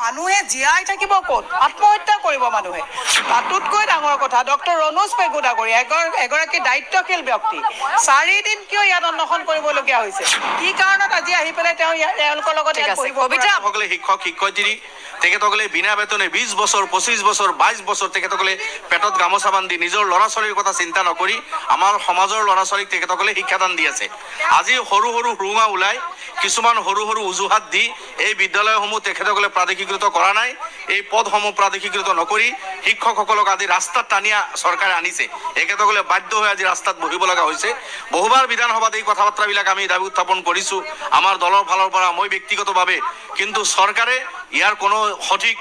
মানুহে জীয়াই থাকিব ক'ত, আত্মহত্যা কৰিব মানুহে। তাতোতকৈ ডাঙৰ কথা, ডক্টৰ ৰণোজ পেগু ডাঙৰী এগৰাকী দায়িত্বশীল ব্যক্তি 4 দিন কিয় ইয়াত অন্বেষণ কৰিবলগীয়া হৈছে? কি কাৰণত আজি আহি পেলাই তেওঁলোকৰ লগত কবিতাসকলে শিক্ষক শিক্ষয়িত্ৰী তেখেতসকলে বিনা বেতনে 20 বছৰ 25 বছৰ 22 বছৰ তেখেতসকলে পেটত গামোচা বান্ধি নিজৰ ল'ৰা ছোৱালীৰ কথা চিন্তা নকৰি আমাৰ সমাজৰ ল'ৰা ছোৱালীক তেখেতসকলে শিক্ষাদান দি আছে। আজি সৰু সৰু সুৰুঙা ওলাই কিছুমান সৰু সৰু অজুহাত দি এই বিদ্যালয়সমূহ তেখেতসকলে প্ৰাদেশিকৃত কৰা নাই, এই পদসমূহ প্ৰাদেশিকৃত নকৰি শিক্ষকসকলক আজি ৰাস্তাত টানিয়া চৰকাৰে আনিছে। এখেতসকলে বাধ্য হৈ আজি ৰাস্তাত বহিব লগা হৈছে। বহুবাৰ বিধানসভাত এই কথা বাৰ্তাবিলাক আমি দাবী উত্থাপন কৰিছোঁ আমাৰ দলৰ ফালৰ পৰা, মই ব্যক্তিগতভাৱে, কিন্তু চৰকাৰে ইয়াৰ কোনো সঠিক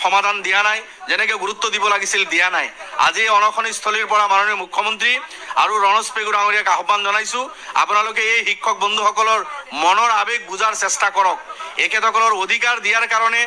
সমাধান দিয়া নাই, যেনেকৈ গুৰুত্ব দিব লাগিছিল দিয়া নাই। আজি অনশনস্থলীৰ পৰা মাননীয় মুখ্যমন্ত্ৰী আৰু ৰণোজ পেগু ডাঙৰীয়াক আহ্বান জনাইছোঁ, আপোনালোকে এই শিক্ষক বন্ধুসকলৰ মনৰ আৱেগ বুজাৰ চেষ্টা কৰক। এখেতসকলৰ অধিকাৰ দিয়াৰ কাৰণে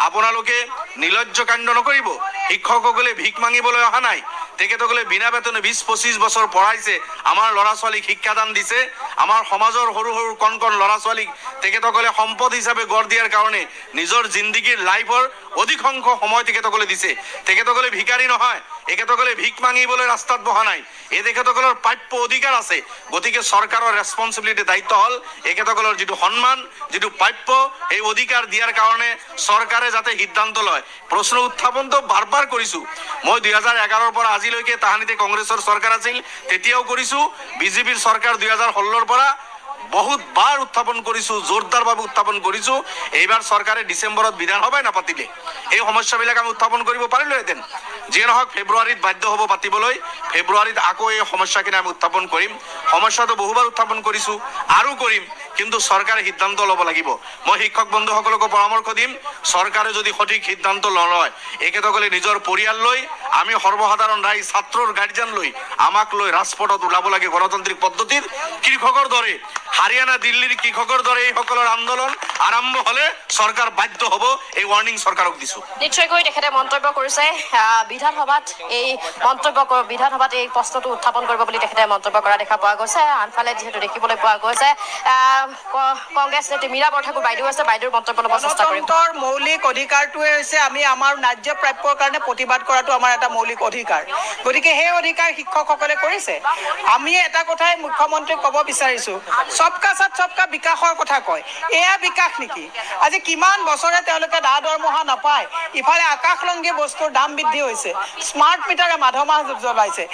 আপোনালোকে নিলজ্জ কাণ্ড নকৰিব। শিক্ষকসকলে ভিক মাঙিবলৈ অহা নাই, তেখেতসকলে বিনা বেতনে 20-25 বছৰ পঢ়াইছে, আমাৰ ল'ৰা ছোৱালীক শিক্ষাদান দিছে, আমাৰ সমাজৰ সৰু সৰু কণ কণ ল'ৰা ছোৱালীক তেখেতসকলে সম্পদ হিচাপে গঢ় দিয়াৰ কাৰণে নিজৰ জিন্দগীৰ লাইফৰ অধিকাংশ সময় তেখেতসকলে দিছে। তেখেতসকলে ভিকাৰী নহয়, এখেতসকলে ভিক মাঙিবলৈ ৰাস্তাত বহা নাই, এই তেখেতসকলৰ প্ৰাপ্য অধিকাৰ আছে। গতিকে চৰকাৰৰ ৰেছপনচিবিলিটি দায়িত্ব হ'ল এখেতসকলৰ যিটো সন্মান, যিটো প্ৰাপ্য, এই অধিকাৰ দিয়াৰ কাৰণে চৰকাৰে যাতে সিদ্ধান্ত লয়। প্ৰশ্ন উত্থাপনটো বাৰ কৰিছোঁ মই, 2011ৰ পৰা আজিলৈকে তাহানিতে কংগ্ৰেছৰ চৰকাৰ আছিল তেতিয়াও কৰিছোঁ, বিজেপিৰ চৰকাৰ 2016ৰ পৰা বহুত বাৰ উত্থাপন কৰিছোঁ, জোৰদাৰভাৱে উত্থাপন কৰিছোঁ। এইবাৰ চৰকাৰে ডিচেম্বৰত বিধানসভাই নাপাতিলে এই সমস্যাবিলাক আমি উত্থাপন কৰিব পাৰিলোহেঁতেন। যিয়ে নহওক ফেব্ৰুৱাৰীত বাধ্য হ'ব পাতিবলৈ, ফেব্ৰুৱাৰীত আকৌ এই সমস্যাখিনি আমি উত্থাপন কৰিম। সমস্যাটো বহুবাৰ উত্থাপন কৰিছোঁ আৰু কৰিম, কিন্তু চৰকাৰে সিদ্ধান্ত ল'ব লাগিব। মই শিক্ষক বন্ধুসকলকো পৰামৰ্শ দিম, চৰকাৰে যদি সঠিক সিদ্ধান্ত নলয়, এখেতসকলে নিজৰ পৰিয়াল লৈ, আমি সৰ্বসাধাৰণ ৰাইজ, ছাত্ৰৰ গাৰ্জিয়ান লৈ, আমাক লৈ ৰাজপথত ওলাব লাগে গণতান্ত্ৰিক পদ্ধতিত। কৃষকৰ দৰে, হাৰিয়ানা দিল্লীৰ কৃষকৰ দৰে এইসকলৰ আন্দোলন আৰম্ভ হ'লে চৰকাৰ বাধ্য হ'ব। এই ৱাৰ্নিং চৰকাৰক দিছোঁ। নিশ্চয়কৈ তেখেতে মন্তব্য কৰিছে, বিধানসভাত এই প্ৰশ্নটো উত্থাপন কৰিব বুলি তেখেতে মন্তব্য কৰা দেখা পোৱা গৈছে। আনফালে যিহেতু দেখিবলৈ পোৱা গৈছে কংগ্ৰেছ নেত্ৰী মীৰা বৰঠাকুৰ বাইদেউ আছে, বাইদেউৰ মন্তব্য ল'ব চেষ্টা কৰিম। গণতন্ত্ৰৰ মৌলিক অধিকাৰটোৱে হৈছে আমি আমাৰ ন্যায্য প্ৰাপ্যৰ কাৰণে প্ৰতিবাদ কৰাটো আমাৰ এটা মৌলিক অধিকাৰ। গতিকে সেই অধিকাৰ শিক্ষকসকলে কৰিছে। আমি এটা কথাই মুখ্যমন্ত্ৰীক ক'ব বিচাৰিছোঁ, সবকা সাথ সবকা বিকাশৰ কথা কয়, এয়া বিকাশ নেকি? আজি কিমান বছৰে তেওঁলোকে দৰমহা নাপায়, ইফালে আকাশলংঘী বস্তুৰ দাম বৃদ্ধি হৈছে, স্মাৰ্ট মিটাৰে মাধমাহ জ্বলাইছে।